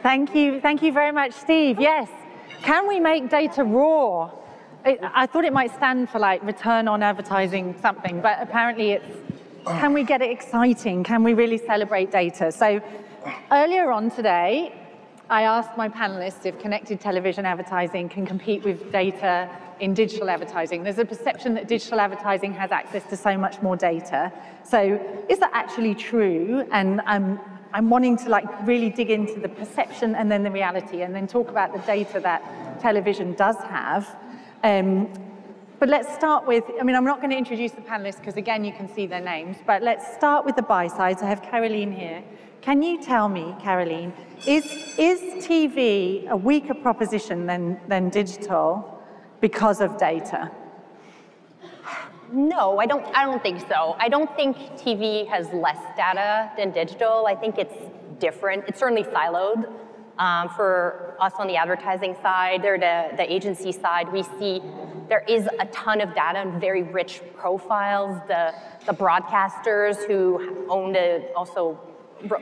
Thank you very much, Steve. Yes, can we make data raw? I thought it might stand for like return on advertising something, but apparently it's, can we get it exciting? Can we really celebrate data? So earlier on today, I asked my panelists if connected television advertising can compete with data in digital advertising. There's a perception that digital advertising has access to so much more data. So is that actually true? And I'm wanting to like really dig into the perception and then the reality, and then talk about the data that television does have. But let's start with, I mean, I'm not going to introduce the panelists because again, you can see their names, but let's start with the buy side. So I have Caroline here. Can you tell me, Caroline, is TV a weaker proposition than digital because of data? No, I don't think so. I don't think TV has less data than digital. I think it's different. It's certainly siloed. For us on the advertising side or the agency side, we see there is a ton of data and very rich profiles. The broadcasters who also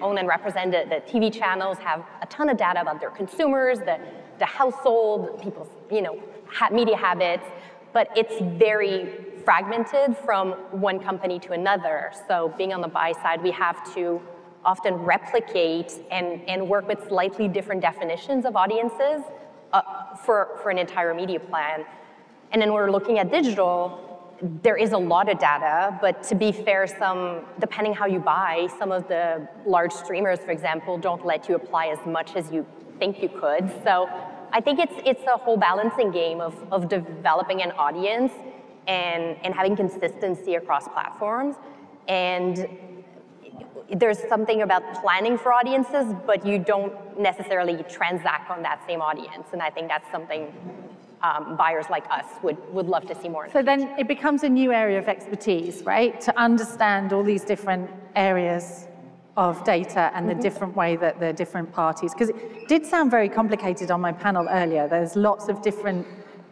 own and represent the TV channels have a ton of data about their consumers, the household, people's media habits, but it's very fragmented from one company to another. So being on the buy side, we have to often replicate and work with slightly different definitions of audiences for an entire media plan. And then we're looking at digital, there is a lot of data, but to be fair, depending how you buy, some of the large streamers, for example, don't let you apply as much as you think you could. So I think it's a whole balancing game of developing an audience and having consistency across platforms. And there's something about planning for audiences, but you don't necessarily transact on that same audience. And I think that's something buyers like us would love to see more. So then it becomes a new area of expertise, right? To understand all these different areas of data and the different way that the different parties, because it did sound very complicated on my panel earlier. There's lots of different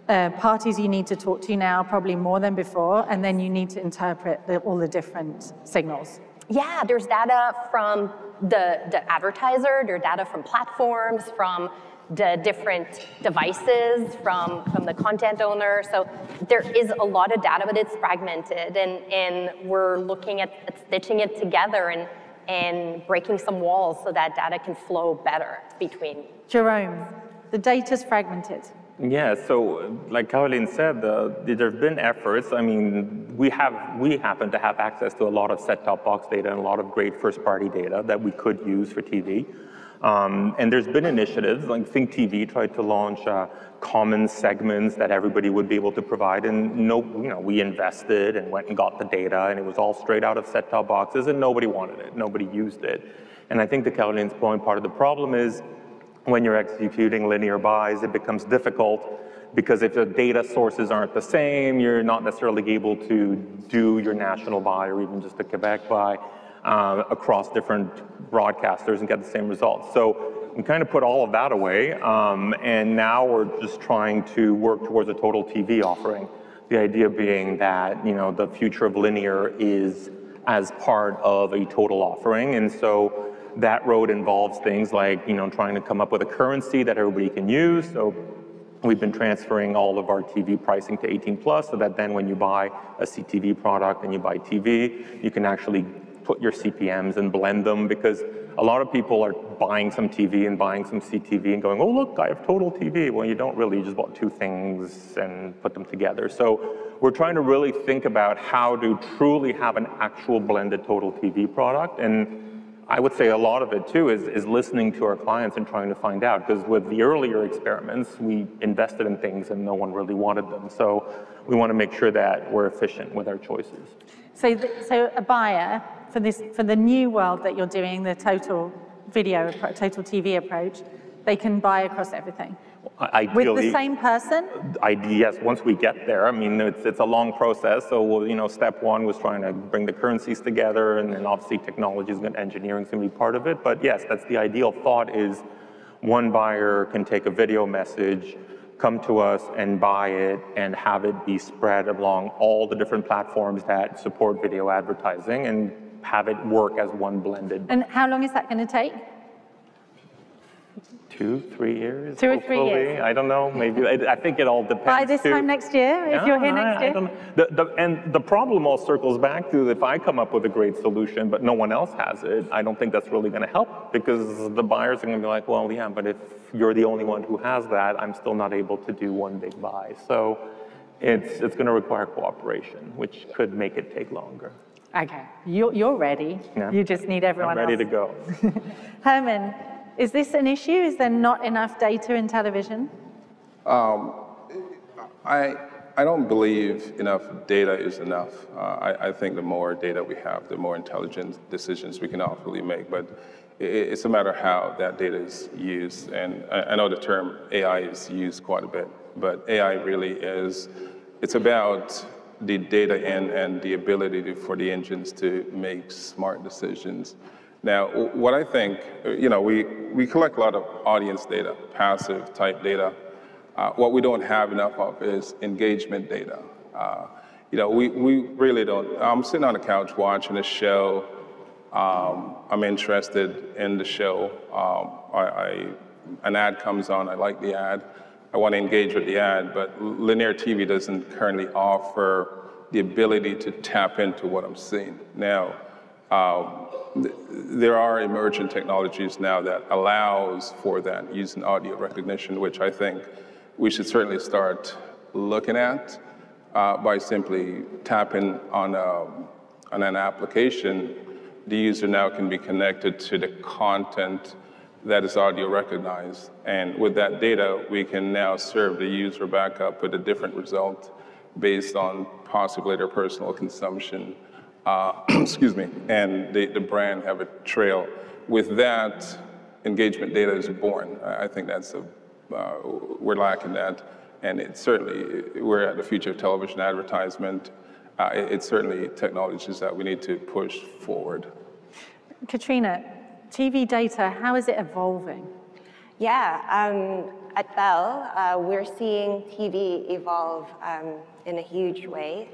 parties you need to talk to now, probably more than before, and then you need to interpret all the different signals. Yeah, there's data from the advertiser, there's data from platforms, from the different devices, from the content owner. So there is a lot of data, but it's fragmented, and we're looking at stitching it together and breaking some walls so that data can flow better between. Jérôme, the data's fragmented. Yeah, so like Caroline said, there's been efforts. I mean, we happen to have access to a lot of set-top box data and a lot of great first-party data that we could use for TV. And there's been initiatives, like Think TV tried to launch common segments that everybody would be able to provide, and we invested and went and got the data, and it was all straight out of set-top boxes, and nobody wanted it, nobody used it. And I think to Caroline's point, part of the problem is when you're executing linear buys, it becomes difficult because if the data sources aren't the same, you're not necessarily able to do your national buy or even just a Quebec buy across different broadcasters and get the same results. So we kind of put all of that away, and now we're just trying to work towards a total TV offering. The idea being that the future of linear is as part of a total offering, and so that road involves things like trying to come up with a currency that everybody can use. So we've been transferring all of our TV pricing to 18+, so that then when you buy a CTV product and you buy TV, you can actually put your CPMs and blend them, because a lot of people are buying some TV and buying some CTV and going, oh look, I have total TV. Well, you don't really, you just bought two things and put them together. So we're trying to really think about how to truly have an actual blended total TV product. And I would say a lot of it too is listening to our clients and trying to find out, because with the earlier experiments, we invested in things and no one really wanted them. So we want to make sure that we're efficient with our choices. So a buyer for the new world that you're doing, the total TV approach, they can buy across everything. Ideally, with the same person? Yes, once we get there. I mean, it's a long process. So, step one was trying to bring the currencies together, and then obviously technology engineering is going to be part of it. But yes, that's the ideal thought, is one buyer can take a video message, come to us and buy it, and have it be spread along all the different platforms that support video advertising, and have it work as one blended. And how long is that going to take? 2, 3 years. 2 or 3 years. I don't know. Maybe I think it all depends. By this time next year, if you're here next year. I don't know. And the problem all circles back to if I come up with a great solution, but no one else has it, I don't think that's really going to help because the buyers are going to be like, well, yeah, but if you're the only one who has that, I'm still not able to do one big buy. So it's going to require cooperation, which could make it take longer. Okay, you're ready. Yeah. You just need everyone else. I'm ready to go. Herman, is this an issue? Is there not enough data in television? I don't believe enough data is enough. I think the more data we have, the more intelligent decisions we can ultimately make. But it's a matter how that data is used. And I know the term AI is used quite a bit, but AI really is, it's about the data and the ability for the engines to make smart decisions. Now, what I think, we collect a lot of audience data, passive type data. What we don't have enough of is engagement data. We really don't. I'm sitting on the couch watching a show. I'm interested in the show. An ad comes on, I like the ad. I want to engage with the ad, but linear TV doesn't currently offer the ability to tap into what I'm seeing. Now, there are emerging technologies now that allows for that using audio recognition, which I think we should certainly start looking at by simply tapping on an application. The user now can be connected to the content that is audio recognized. And with that data, we can now serve the user back up with a different result based on possibly their personal consumption. Excuse me, and the brand have a trail. With that, engagement data is born. I think that's we're lacking that, and it's certainly, we're at the future of television advertisement. It's certainly technologies that we need to push forward. Katrina, TV data, how is it evolving? Yeah, at Bell, we're seeing TV evolve in a huge way.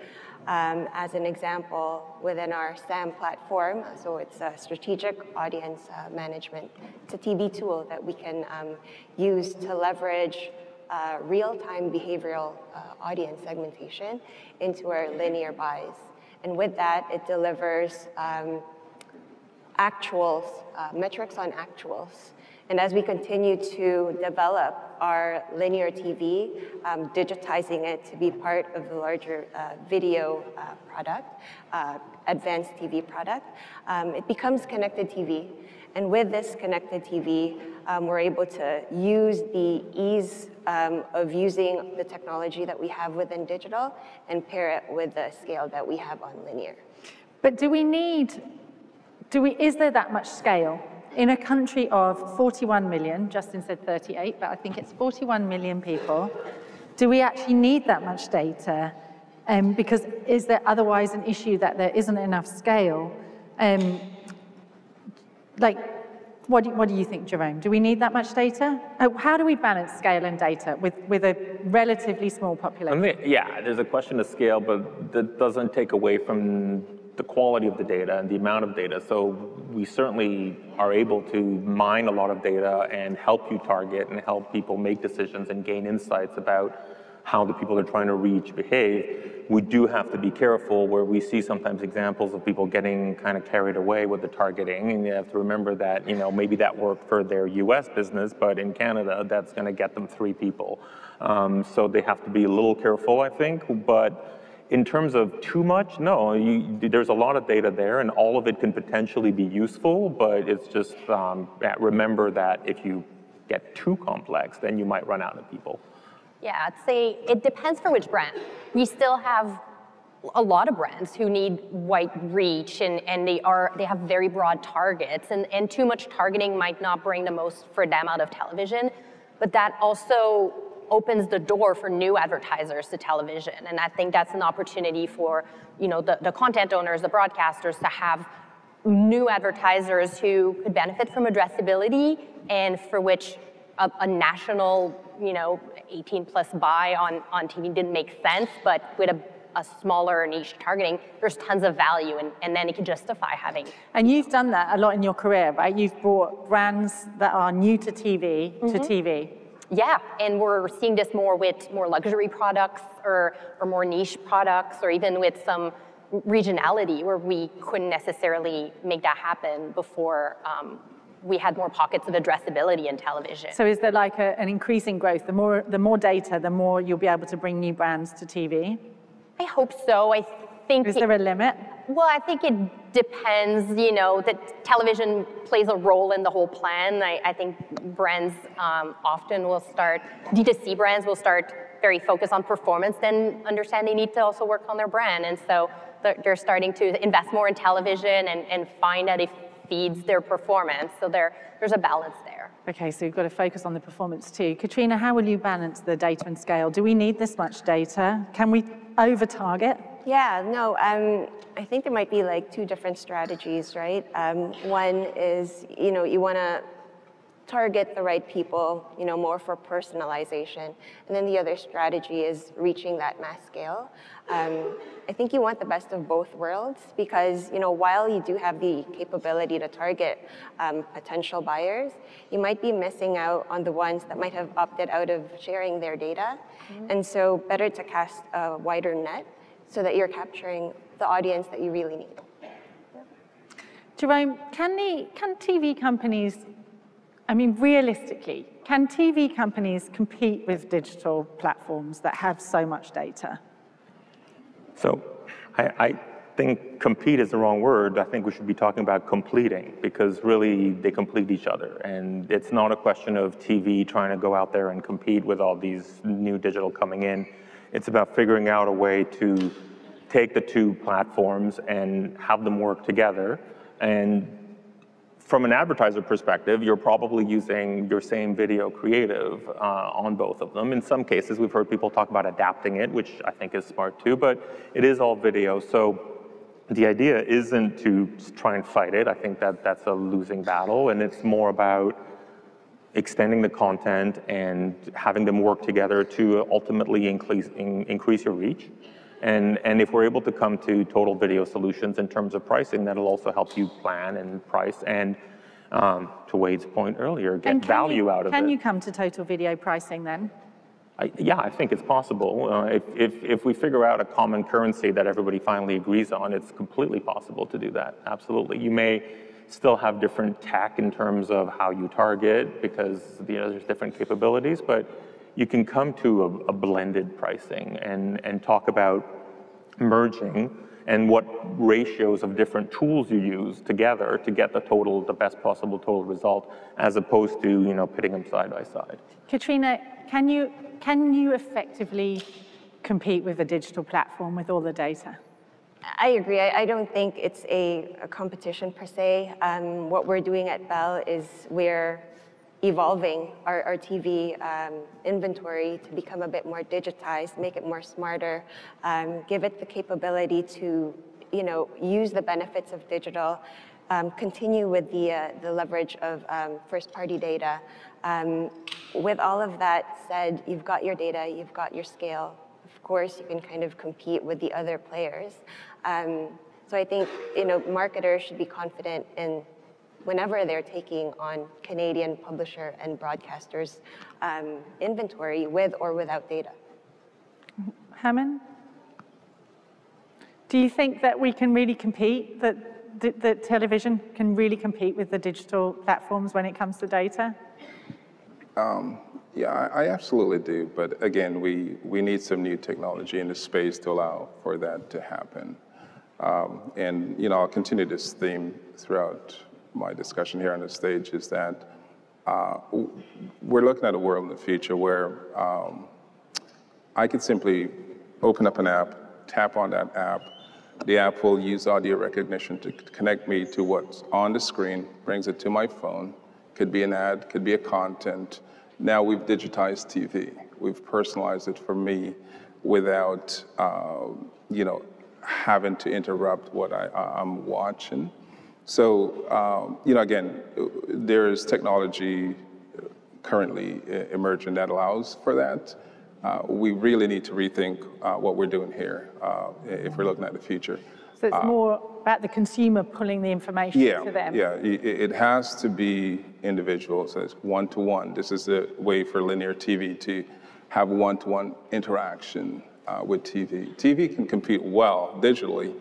As an example, within our SAM platform, so it's a strategic audience management. It's a TV tool that we can use to leverage real-time behavioral audience segmentation into our linear buys. And with that, it delivers actuals, metrics on actuals. And as we continue to develop our linear TV, digitizing it to be part of the larger video product, advanced TV product, it becomes connected TV. And with this connected TV, we're able to use the ease of using the technology that we have within digital and pair it with the scale that we have on linear. But is there that much scale? In a country of 41 million, Justin said 38, but I think it's 41 million people, do we actually need that much data? Because is there otherwise an issue that there isn't enough scale? What do you think, Jérôme? Do we need that much data? How do we balance scale and data with a relatively small population? Yeah, there's a question of scale, but that doesn't take away from the quality of the data and the amount of data. So we certainly are able to mine a lot of data and help you target and help people make decisions and gain insights about how the people they're trying to reach behave. We do have to be careful where we see sometimes examples of people getting kind of carried away with the targeting, and you have to remember that, maybe that worked for their US business, but in Canada, that's gonna get them 3 people. So they have to be a little careful, I think, but in terms of too much, no, there's a lot of data there and all of it can potentially be useful, but it's just, remember that if you get too complex, then you might run out of people. Yeah, I'd say it depends for which brand. We still have a lot of brands who need wide reach and they have very broad targets and too much targeting might not bring the most for them out of television, but that also opens the door for new advertisers to television. And I think that's an opportunity for the content owners, the broadcasters to have new advertisers who could benefit from addressability and for which a national 18+ buy on TV didn't make sense, but with a smaller niche targeting, there's tons of value, and then it can justify having. And you've done that a lot in your career, right? You've brought brands that are new to TV to TV. Yeah, and we're seeing this more with more luxury products or more niche products, or even with some regionality where we couldn't necessarily make that happen before we had more pockets of addressability in television. So is there like an increasing growth? The more data, the more you'll be able to bring new brands to TV? I hope so. I think. Is there a limit? Well, I think it depends, you know, that television plays a role in the whole plan. I think brands often will start, D2C brands will start very focused on performance, then understand they need to also work on their brand. And so they're starting to invest more in television and find that it feeds their performance. So there's a balance there. Okay, so you've got to focus on the performance too. Katrina, how will you balance the data and scale? Do we need this much data? Can we over-target? Yeah, no, I think there might be like two different strategies, right? One is, you know, you want to target the right people, you know, more for personalization. And then the other strategy is reaching that mass scale. I think you want the best of both worlds because, you know, while you do have the capability to target potential buyers, you might be missing out on the ones that might have opted out of sharing their data. And so better to cast a wider net so that you're capturing the audience that you really need. Jérôme, can TV companies, I mean, realistically, can TV companies compete with digital platforms that have so much data? So I think compete is the wrong word. I think we should be talking about completing because really they complete each other. And it's not a question of TV trying to go out there and compete with all these new digital coming in. It's about figuring out a way to take the two platforms and have them work together. And from an advertiser perspective, you're probably using your same video creative on both of them. In some cases, we've heard people talk about adapting it, which I think is smart too, but it is all video. So the idea isn't to try and fight it. I think that that's a losing battle, and it's more about extending the content and having them work together to ultimately increase your reach. And if we're able to come to total video solutions in terms of pricing, that'll also help you plan and price and, to Wade's point earlier, get value out of it. Can you come to total video pricing then? Yeah, I think it's possible. If we figure out a common currency that everybody finally agrees on, it's completely possible to do that, absolutely. You may still have different tech in terms of how you target because there's different capabilities, but you can come to a blended pricing and talk about merging and what ratios of different tools you use together to get the best possible total result, as opposed to pitting them side by side. Katrina, can you effectively compete with a digital platform with all the data? I agree. I don't think it's a competition per se. What we're doing at Bell is we're evolving our TV inventory to become a bit more digitized, make it more smarter, give it the capability to use the benefits of digital, continue with the leverage of first-party data. With all of that said, you've got your data, you've got your scale. Of course, you can kind of compete with the other players. So I think marketers should be confident in whenever they're taking on Canadian publisher and broadcasters' inventory with or without data. Herman, do you think that we can really compete, that television can really compete with the digital platforms when it comes to data? Yeah, I absolutely do. But again, we need some new technology in the space to allow for that to happen. And I'll continue this theme throughout my discussion here on the stage, is that we're looking at a world in the future where I could simply open up an app, tap on that app, the app will use audio recognition to connect me to what's on the screen, brings it to my phone, could be an ad, could be a content. Now we've digitized TV. We've personalized it for me without having to interrupt what I'm watching. So, again, there is technology currently emerging that allows for that. we really need to rethink what we're doing here if we're looking at the future. So it's more about the consumer pulling the information to them. Yeah, it has to be individual, so it's one-to-one. This is a way for linear TV to have one-to-one interaction with TV. TV can compete well digitally,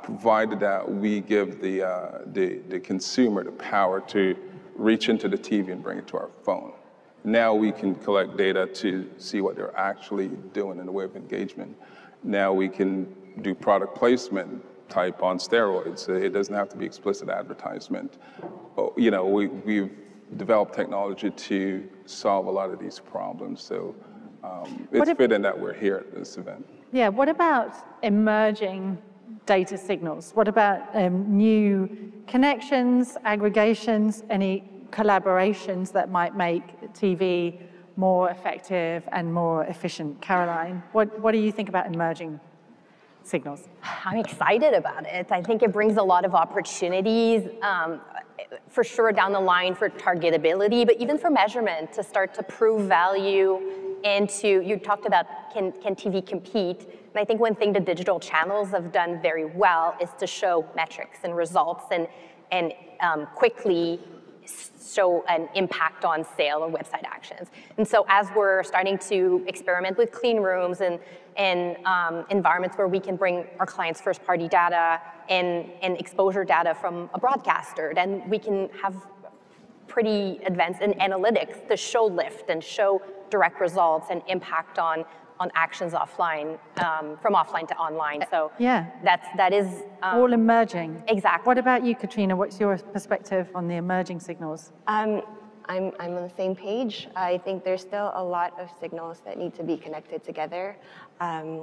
provided that we give the consumer the power to reach into the TV and bring it to our phone. Now we can collect data to see what they're actually doing in the way of engagement. Now we can do product placement type on steroids. It doesn't have to be explicit advertisement. But, you know, we've developed technology to solve a lot of these problems. So it's fitting that we're here at this event. Yeah, what about emerging data signals? What about new connections, aggregations, any collaborations that might make TV more effective and more efficient? Caroline, what do you think about emerging signals? I'm excited about it. I think it brings a lot of opportunities, for sure down the line for targetability, but even for measurement to start to prove value and you talked about can TV compete? And I think one thing the digital channels have done very well is to show metrics and results and quickly show an impact on sale or website actions. And so as we're starting to experiment with clean rooms and environments where we can bring our clients' first-party data and exposure data from a broadcaster, then we can have pretty advanced in analytics to show lift and show direct results and impact on actions offline, from offline to online. So yeah, that is all emerging. Exactly. What about you, Katrina? What's your perspective on the emerging signals? I'm on the same page. I think there's still a lot of signals that need to be connected together.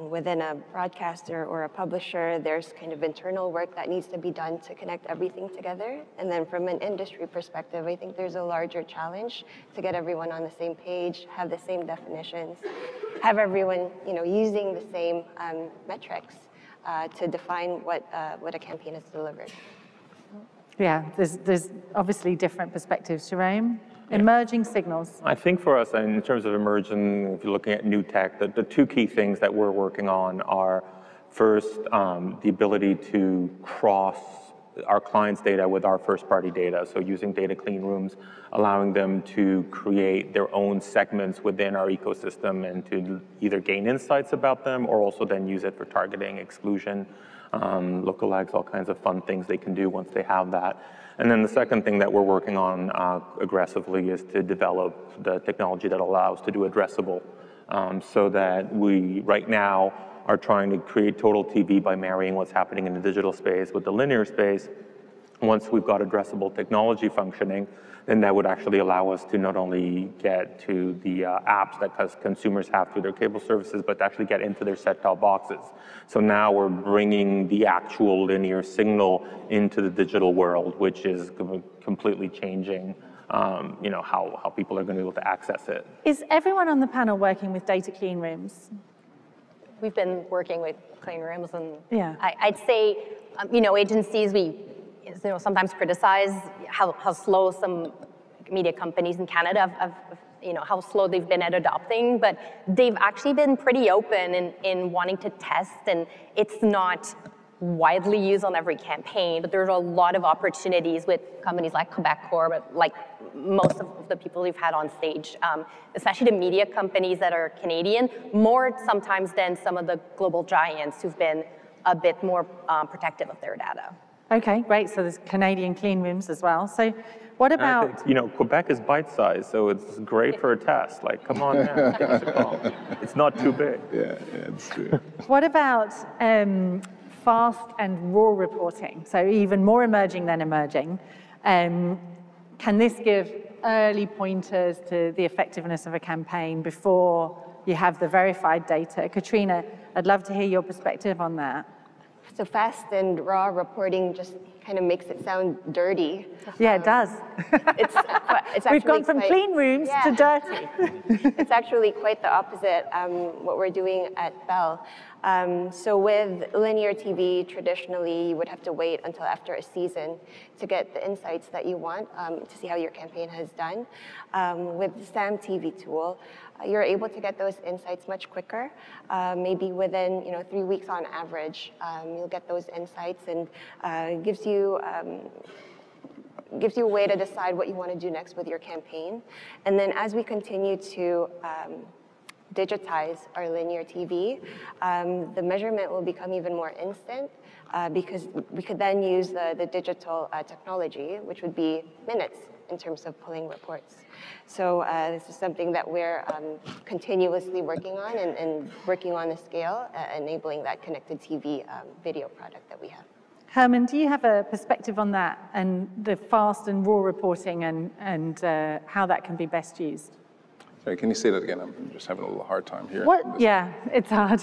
Within a broadcaster or a publisher, there's kind of internal work that needs to be done to connect everything together. And then from an industry perspective, I think there's a larger challenge to get everyone on the same page, have the same definitions, have everyone, using the same metrics to define what a campaign has delivered. Yeah, there's obviously different perspectives. Jérôme? Emerging signals. I think for us, in terms of emerging, if you're looking at new tech, the two key things that we're working on are first, the ability to cross our clients' data with our first-party data. So using data clean rooms, allowing them to create their own segments within our ecosystem and to either gain insights about them or also then use it for targeting, exclusion, lookalikes, all kinds of fun things they can do once they have that. And then the second thing that we're working on aggressively is to develop the technology that allows to do addressable, so that we right now are trying to create total TV by marrying what's happening in the digital space with the linear space. Once we've got addressable technology functioning, then that would actually allow us to not only get to the apps that consumers have through their cable services, but to actually get into their set-top boxes. So now we're bringing the actual linear signal into the digital world, which is completely changing how people are going to be able to access it. Is everyone on the panel working with data clean rooms? We've been working with clean rooms, and yeah. I'd say, agencies, we sometimes criticize how slow some media companies in Canada have how slow they've been at adopting, but they've actually been pretty open in wanting to test, and it's not widely used on every campaign, but there's a lot of opportunities with companies like Quebecor, but like most of the people we've had on stage, especially the media companies that are Canadian, more sometimes than some of the global giants who've been a bit more protective of their data. Okay, great. So there's Canadian clean rooms as well. So what about... Quebec is bite-sized, so it's great for a test. Like, come on now, give us a call. It's not too big. Yeah, it's true. What about fast and raw reporting? So even more emerging than emerging. Can this give early pointers to the effectiveness of a campaign before you have the verified data? Katrina, I'd love to hear your perspective on that. So fast and raw reporting just kind of makes it sound dirty. Yeah, it does. It's We've gone from clean rooms to dirty. It's actually quite the opposite, what we're doing at Bell. So with linear TV, traditionally, you would have to wait until after a season to get the insights that you want to see how your campaign has done. With the SAM TV tool, you're able to get those insights much quicker. Maybe within 3 weeks on average, you'll get those insights, and gives you a way to decide what you want to do next with your campaign. And then as we continue to digitize our linear TV, the measurement will become even more instant because we could then use the digital technology, which would be minutes in terms of pulling reports. So this is something that we're continuously working on and working on the scale, enabling that connected TV video product that we have. Herman, do you have a perspective on that and the fast and raw reporting and how that can be best used? Sorry, can you say that again? I'm just having a little hard time here. Yeah, it's hard.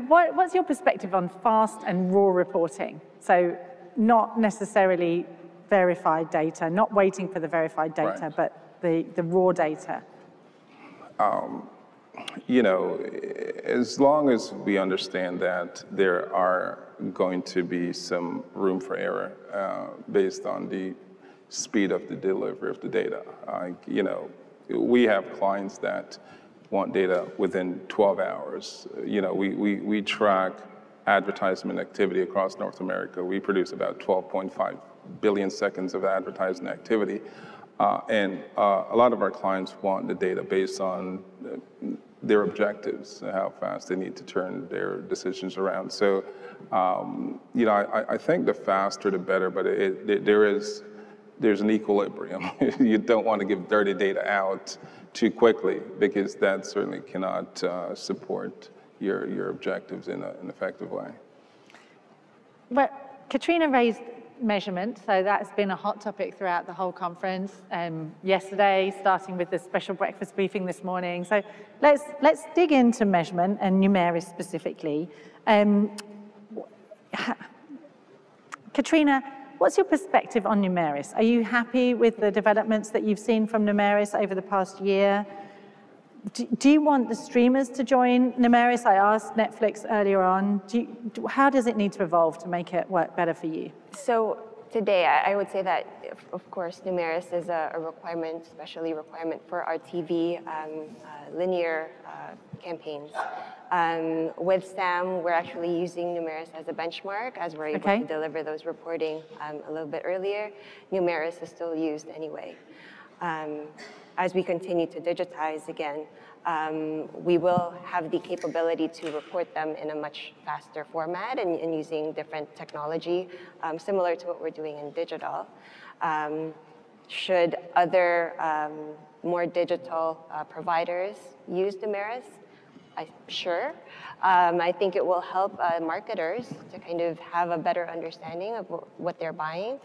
What's your perspective on fast and raw reporting? So not necessarily verified data, not waiting for the verified data, right, but the raw data. As long as we understand that there are going to be some room for error based on the speed of the delivery of the data. We have clients that want data within 12 hours. We track advertisement activity across North America. We produce about 12.5 billion seconds of advertising activity. And a lot of our clients want the data based on their objectives, how fast they need to turn their decisions around. So, I think the faster the better, but there's an equilibrium. You don't want to give dirty data out too quickly, because that certainly cannot support your objectives in an effective way. But Katrina raised measurement, so that's been a hot topic throughout the whole conference. Yesterday, starting with the special breakfast briefing this morning. So let's dig into measurement and Numeris specifically. Katrina, what's your perspective on Numeris? Are you happy with the developments that you've seen from Numeris over the past year? Do you want the streamers to join Numeris? I asked Netflix earlier on. How does it need to evolve to make it work better for you? So today, I would say that, of course, Numeris is a requirement, especially requirement for our TV linear campaigns. With SAM, we're actually using Numeris as a benchmark, as we're able to deliver those reporting a little bit earlier. Numeris is still used anyway. As we continue to digitize again, we will have the capability to report them in a much faster format and using different technology, similar to what we're doing in digital. Should other more digital providers use Numeris? Sure. I think it will help marketers to kind of have a better understanding of what they're buying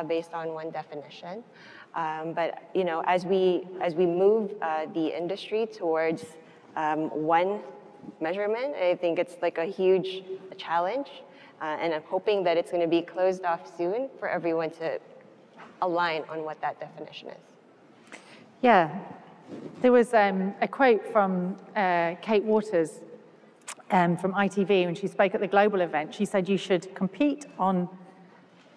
based on one definition. But as we move the industry towards one measurement, I think it's like a huge challenge, and I'm hoping that it's going to be closed off soon for everyone to align on what that definition is. Yeah, there was a quote from Kate Waters from ITV when she spoke at the global event. She said you should compete on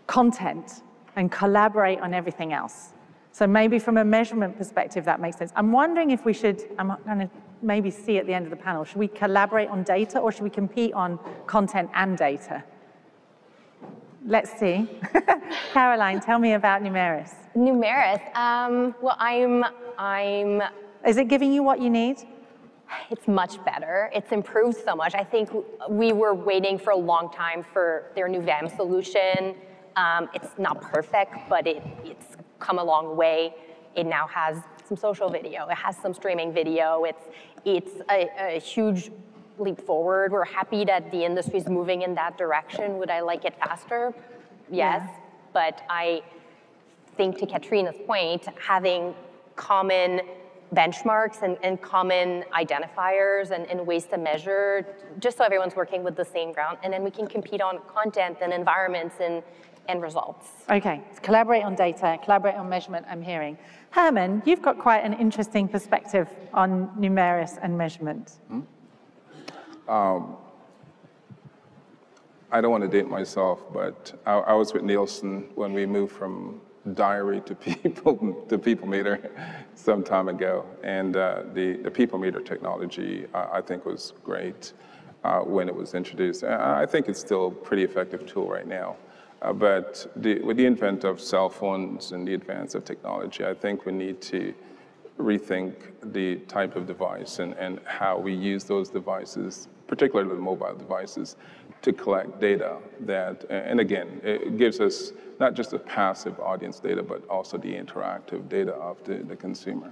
content and collaborate on everything else. So maybe from a measurement perspective, that makes sense. I'm wondering if we should, I'm going to maybe see at the end of the panel, should we collaborate on data or should we compete on content and data? Let's see. Caroline, tell me about Numeris. Numeris, well, Is it giving you what you need? It's much better. It's improved so much. I think we were waiting for a long time for their new VAM solution. It's not perfect, but it's come a long way. It now has some social video. It has some streaming video. It's a huge leap forward. We're happy that the industry is moving in that direction. Would I like it faster? Yes, but I think to Katrina's point, having common benchmarks and common identifiers and ways to measure, just so everyone's working with the same ground, and then we can compete on content and environments and results. Okay, so collaborate on data, collaborate on measurement, I'm hearing. Herman, you've got quite an interesting perspective on Numeris and measurement. I don't want to date myself, but I was with Nielsen when we moved from diary to people meter some time ago, and the people meter technology I think was great when it was introduced. I think it's still a pretty effective tool right now, but with the advent of cell phones and the advance of technology, I think we need to rethink the type of device and how we use those devices, particularly the mobile devices, to collect data that, and again, it gives us not just the passive audience data, but also the interactive data of the consumer.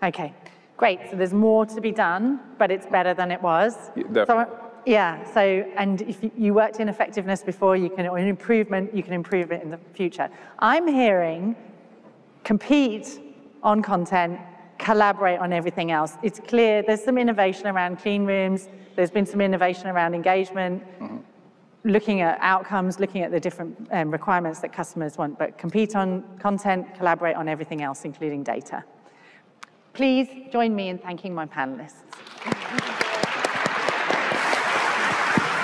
Okay, great. So there's more to be done, but it's better than it was. Yeah, definitely. And if you worked in effectiveness before, you can improve it in the future. I'm hearing compete on content, collaborate on everything else. It's clear there's some innovation around clean rooms. There's been some innovation around engagement, looking at outcomes, looking at the different requirements that customers want, but compete on content, collaborate on everything else, including data. Please join me in thanking my panelists.